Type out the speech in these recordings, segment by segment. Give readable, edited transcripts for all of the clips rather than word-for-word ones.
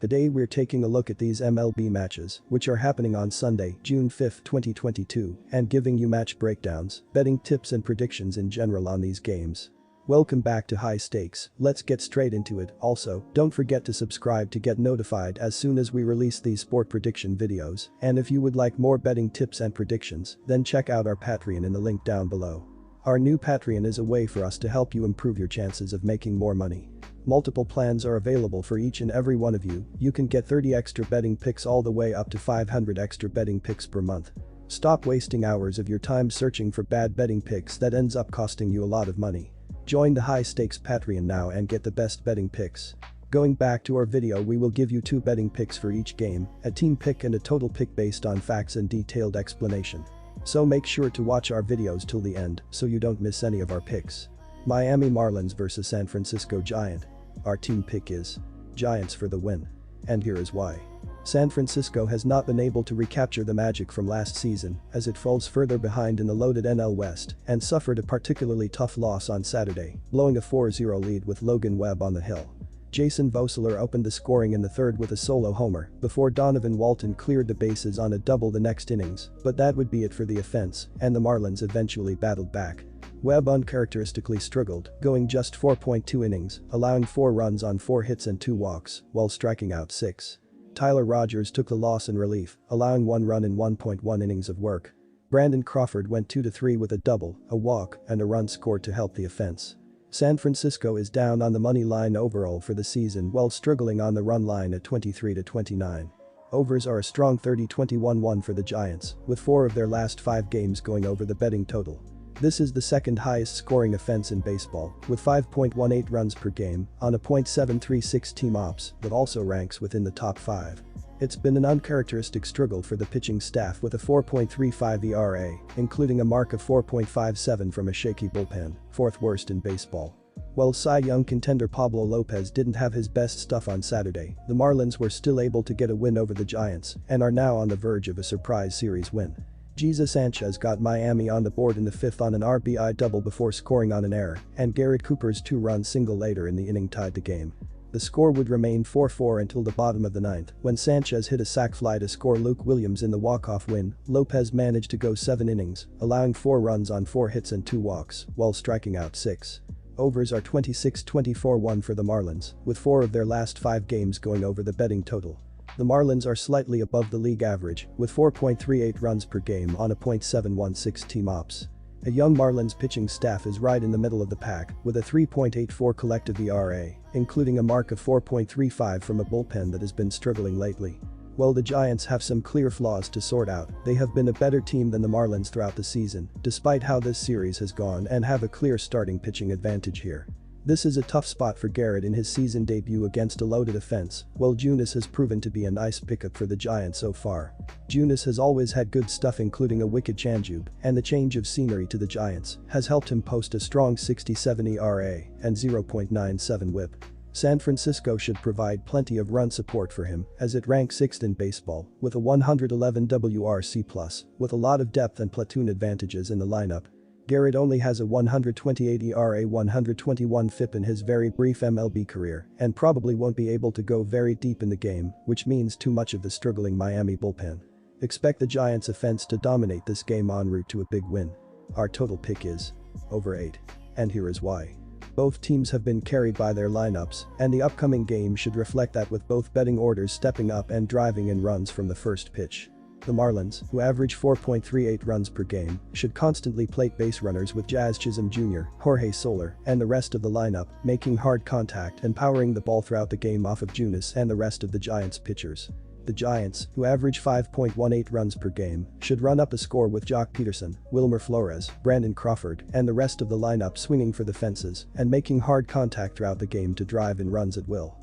Today we're taking a look at these MLB matches, which are happening on Sunday, June 5, 2022, and giving you match breakdowns, betting tips and predictions in general on these games. Welcome back to High Stakes, let's get straight into it. Also, don't forget to subscribe to get notified as soon as we release these sport prediction videos, and if you would like more betting tips and predictions, then check out our Patreon in the link down below. Our new Patreon is a way for us to help you improve your chances of making more money. Multiple plans are available for each and every one of you. You can get 30 extra betting picks all the way up to 500 extra betting picks per month. Stop wasting hours of your time searching for bad betting picks that ends up costing you a lot of money. Join the High Stakes Patreon now and get the best betting picks. Going back to our video, we will give you 2 betting picks for each game, a team pick and a total pick based on facts and detailed explanation. So make sure to watch our videos till the end so you don't miss any of our picks. Miami Marlins vs San Francisco Giant. Our team pick is Giants for the win. And here is why. San Francisco has not been able to recapture the magic from last season as it falls further behind in the loaded NL West and suffered a particularly tough loss on Saturday, blowing a 4-0 lead with Logan Webb on the hill. Jason Voseler opened the scoring in the third with a solo homer before Donovan Walton cleared the bases on a double the next innings, but that would be it for the offense, and the Marlins eventually battled back. Webb uncharacteristically struggled, going just 4.2 innings, allowing 4 runs on 4 hits and 2 walks, while striking out 6. Tyler Rogers took the loss in relief, allowing 1 run in 1.1 innings of work. Brandon Crawford went 2-3 with a double, a walk, and a run scored to help the offense. San Francisco is down on the money line overall for the season while struggling on the run line at 23-29. Overs are a strong 30-21-1 for the Giants, with 4 of their last 5 games going over the betting total. This is the second highest scoring offense in baseball, with 5.18 runs per game on a .736 team ops that also ranks within the top 5. It's been an uncharacteristic struggle for the pitching staff with a 4.35 ERA, including a mark of 4.57 from a shaky bullpen, 4th worst in baseball. While Cy Young contender Pablo Lopez didn't have his best stuff on Saturday, the Marlins were still able to get a win over the Giants and are now on the verge of a surprise series win. Jesus Sanchez got Miami on the board in the 5th on an RBI double before scoring on an error, and Garrett Cooper's 2-run single later in the inning tied the game. The score would remain 4-4 until the bottom of the 9th when Sanchez hit a sac fly to score Luke Williams in the walk-off win. Lopez managed to go 7 innings, allowing 4 runs on 4 hits and 2 walks, while striking out 6. Overs are 26-24-1 for the Marlins, with 4 of their last 5 games going over the betting total. The Marlins are slightly above the league average, with 4.38 runs per game on a .716 team ops. A young Marlins pitching staff is right in the middle of the pack, with a 3.84 collective ERA, including a mark of 4.35 from a bullpen that has been struggling lately. While the Giants have some clear flaws to sort out, they have been a better team than the Marlins throughout the season, despite how this series has gone, and have a clear starting pitching advantage here. This is a tough spot for Garrett in his season debut against a loaded offense, while Junis has proven to be a nice pickup for the Giants so far. Junis has always had good stuff, including a wicked changeup, and the change of scenery to the Giants has helped him post a strong 67 ERA and 0.97 whip. San Francisco should provide plenty of run support for him as it ranks 6th in baseball with a 111 WRC+, with a lot of depth and platoon advantages in the lineup. Garrett only has a 128 ERA, 121 FIP in his very brief MLB career and probably won't be able to go very deep in the game, which means too much of the struggling Miami bullpen. Expect the Giants' offense to dominate this game en route to a big win. Our total pick is over 8. And here is why. Both teams have been carried by their lineups, and the upcoming game should reflect that, with both betting orders stepping up and driving in runs from the first pitch. The Marlins, who average 4.38 runs per game, should constantly plate base runners with Jazz Chisholm Jr., Jorge Soler, and the rest of the lineup, making hard contact and powering the ball throughout the game off of Junis and the rest of the Giants' pitchers. The Giants, who average 5.18 runs per game, should run up a score with Jock Peterson, Wilmer Flores, Brandon Crawford, and the rest of the lineup swinging for the fences and making hard contact throughout the game to drive in runs at will.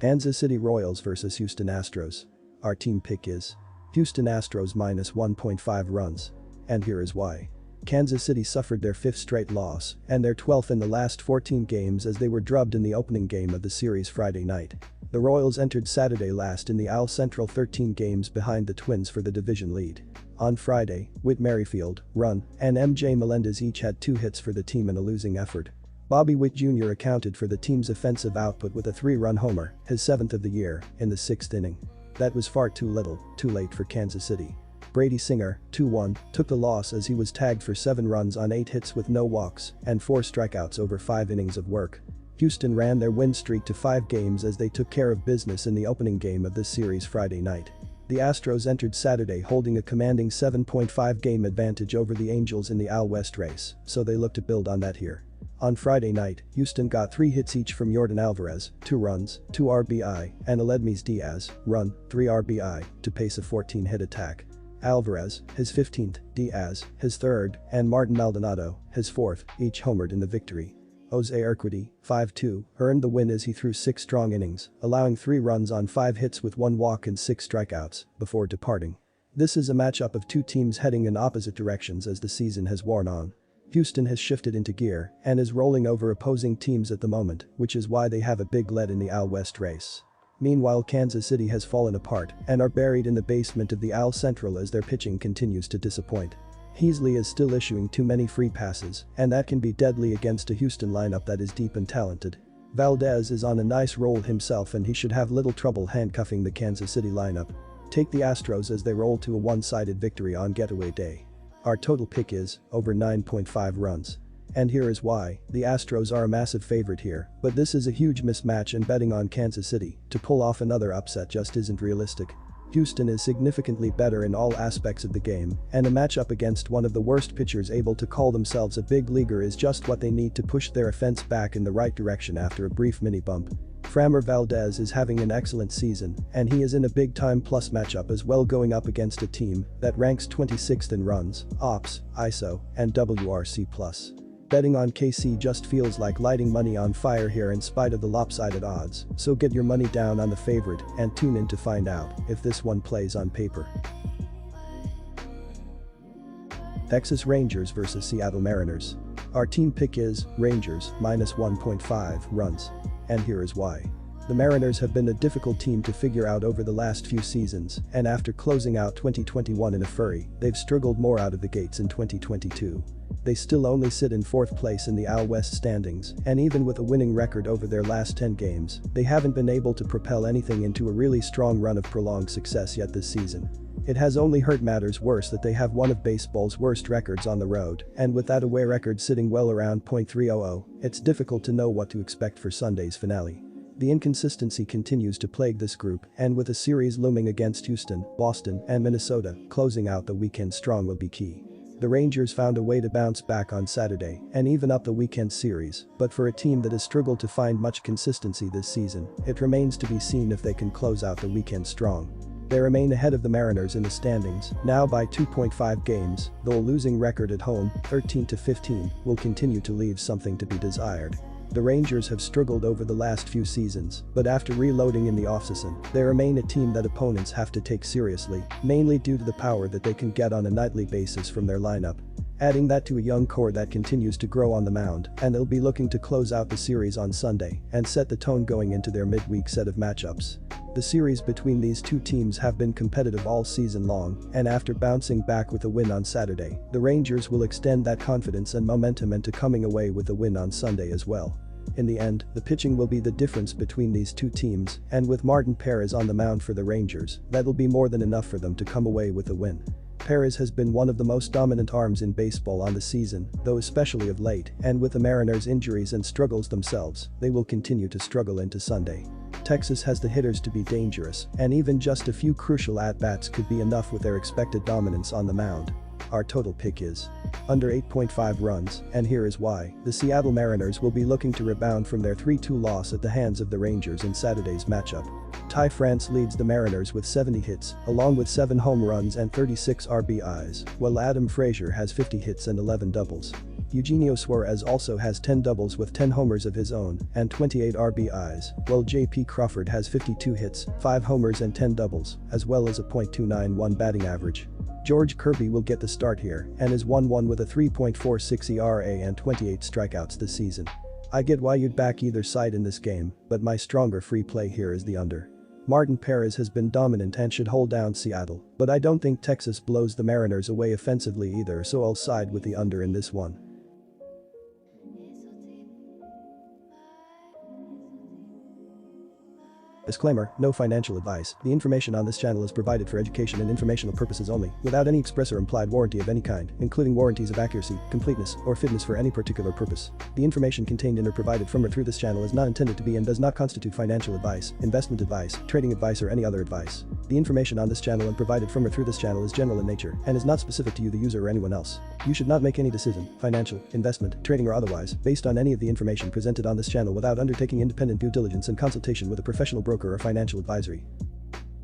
Kansas City Royals vs Houston Astros. Our team pick is Houston Astros minus 1.5 runs. And here is why. Kansas City suffered their 5th straight loss and their 12th in the last 14 games as they were drubbed in the opening game of the series Friday night. The Royals entered Saturday last in the AL Central, 13 games behind the Twins for the division lead. On Friday, Whit Merrifield, Run, and MJ Melendez each had 2 hits for the team in a losing effort. Bobby Witt Jr. accounted for the team's offensive output with a 3-run homer, his 7th of the year, in the 6th inning. That was far too little, too late for Kansas City. Brady Singer, 2-1, took the loss as he was tagged for 7 runs on 8 hits with no walks and 4 strikeouts over 5 innings of work. Houston ran their win streak to 5 games as they took care of business in the opening game of this series Friday night. The Astros entered Saturday holding a commanding 7.5 game advantage over the Angels in the AL West race, so they look to build on that here. On Friday night, Houston got 3 hits each from Yordan Alvarez, 2 runs, 2 RBI, and Aledmys Diaz, run, 3 RBI, to pace a 14-hit attack. Alvarez, his 15th, Diaz, his 3rd, and Martin Maldonado, his 4th, each homered in the victory. Jose Urquidy, 5-2, earned the win as he threw 6 strong innings, allowing 3 runs on 5 hits with 1 walk and 6 strikeouts, before departing. This is a matchup of 2 teams heading in opposite directions as the season has worn on. Houston has shifted into gear and is rolling over opposing teams at the moment, which is why they have a big lead in the AL West race. Meanwhile, Kansas City has fallen apart and are buried in the basement of the AL Central as their pitching continues to disappoint. Heasley is still issuing too many free passes, and that can be deadly against a Houston lineup that is deep and talented. Valdez is on a nice roll himself and he should have little trouble handcuffing the Kansas City lineup. Take the Astros as they roll to a one-sided victory on getaway day. Our total pick is over 9.5 runs. And here is why: the Astros are a massive favorite here, but this is a huge mismatch and betting on Kansas City to pull off another upset just isn't realistic. Houston is significantly better in all aspects of the game, and a matchup against one of the worst pitchers able to call themselves a big leaguer is just what they need to push their offense back in the right direction after a brief mini bump. Framber Valdez is having an excellent season, and he is in a big-time plus matchup as well, going up against a team that ranks 26th in runs, OPS, ISO, and WRC+. Betting on KC just feels like lighting money on fire here in spite of the lopsided odds, so get your money down on the favorite and tune in to find out if this one plays on paper. Texas Rangers vs Seattle Mariners. Our team pick is Rangers minus 1.5 runs. And here is why. The Mariners have been a difficult team to figure out over the last few seasons, and after closing out 2021 in a flurry, they've struggled more out of the gates in 2022. They still only sit in 4th place in the AL West standings, and even with a winning record over their last 10 games, they haven't been able to propel anything into a really strong run of prolonged success yet this season. It has only hurt matters worse that they have one of baseball's worst records on the road, and with that away record sitting well around .300, it's difficult to know what to expect for Sunday's finale. The inconsistency continues to plague this group, and with a series looming against Houston, Boston, and Minnesota, closing out the weekend strong will be key. The Rangers found a way to bounce back on Saturday and even up the weekend series, but for a team that has struggled to find much consistency this season, it remains to be seen if they can close out the weekend strong. They remain ahead of the Mariners in the standings, now by 2.5 games, though a losing record at home, 13-15, will continue to leave something to be desired. The Rangers have struggled over the last few seasons, but after reloading in the offseason, they remain a team that opponents have to take seriously, mainly due to the power that they can get on a nightly basis from their lineup. Adding that to a young core that continues to grow on the mound, and they'll be looking to close out the series on Sunday and set the tone going into their midweek set of matchups. The series between these two teams have been competitive all season long, and after bouncing back with a win on Saturday, the Rangers will extend that confidence and momentum into coming away with a win on Sunday as well. In the end, the pitching will be the difference between these two teams, and with Martin Perez on the mound for the Rangers, that'll be more than enough for them to come away with a win. Perez has been one of the most dominant arms in baseball on the season, though especially of late, and with the Mariners' injuries and struggles themselves, they will continue to struggle into Sunday. Texas has the hitters to be dangerous, and even just a few crucial at-bats could be enough with their expected dominance on the mound. Our total pick is under 8.5 runs, and here is why. The Seattle Mariners will be looking to rebound from their 3-2 loss at the hands of the Rangers in Saturday's matchup. Ty France leads the Mariners with 70 hits, along with 7 home runs and 36 RBIs, while Adam Frazier has 50 hits and 11 doubles. Eugenio Suarez also has 10 doubles with 10 homers of his own and 28 RBIs, while J.P. Crawford has 52 hits, 5 homers and 10 doubles, as well as a .291 batting average. George Kirby will get the start here and is 1-1 with a 3.46 ERA and 28 strikeouts this season. I get why you'd back either side in this game, but my stronger free play here is the under. Martin Perez has been dominant and should hold down Seattle, but I don't think Texas blows the Mariners away offensively either, so I'll side with the under in this one. Disclaimer, no financial advice. The information on this channel is provided for education and informational purposes only, without any express or implied warranty of any kind, including warranties of accuracy, completeness, or fitness for any particular purpose. The information contained in or provided from or through this channel is not intended to be and does not constitute financial advice, investment advice, trading advice, or any other advice. The information on this channel and provided from or through this channel is general in nature and is not specific to you, the user, or anyone else. You should not make any decision, financial, investment, trading, or otherwise, based on any of the information presented on this channel without undertaking independent due diligence and consultation with a professional broker or financial advisory.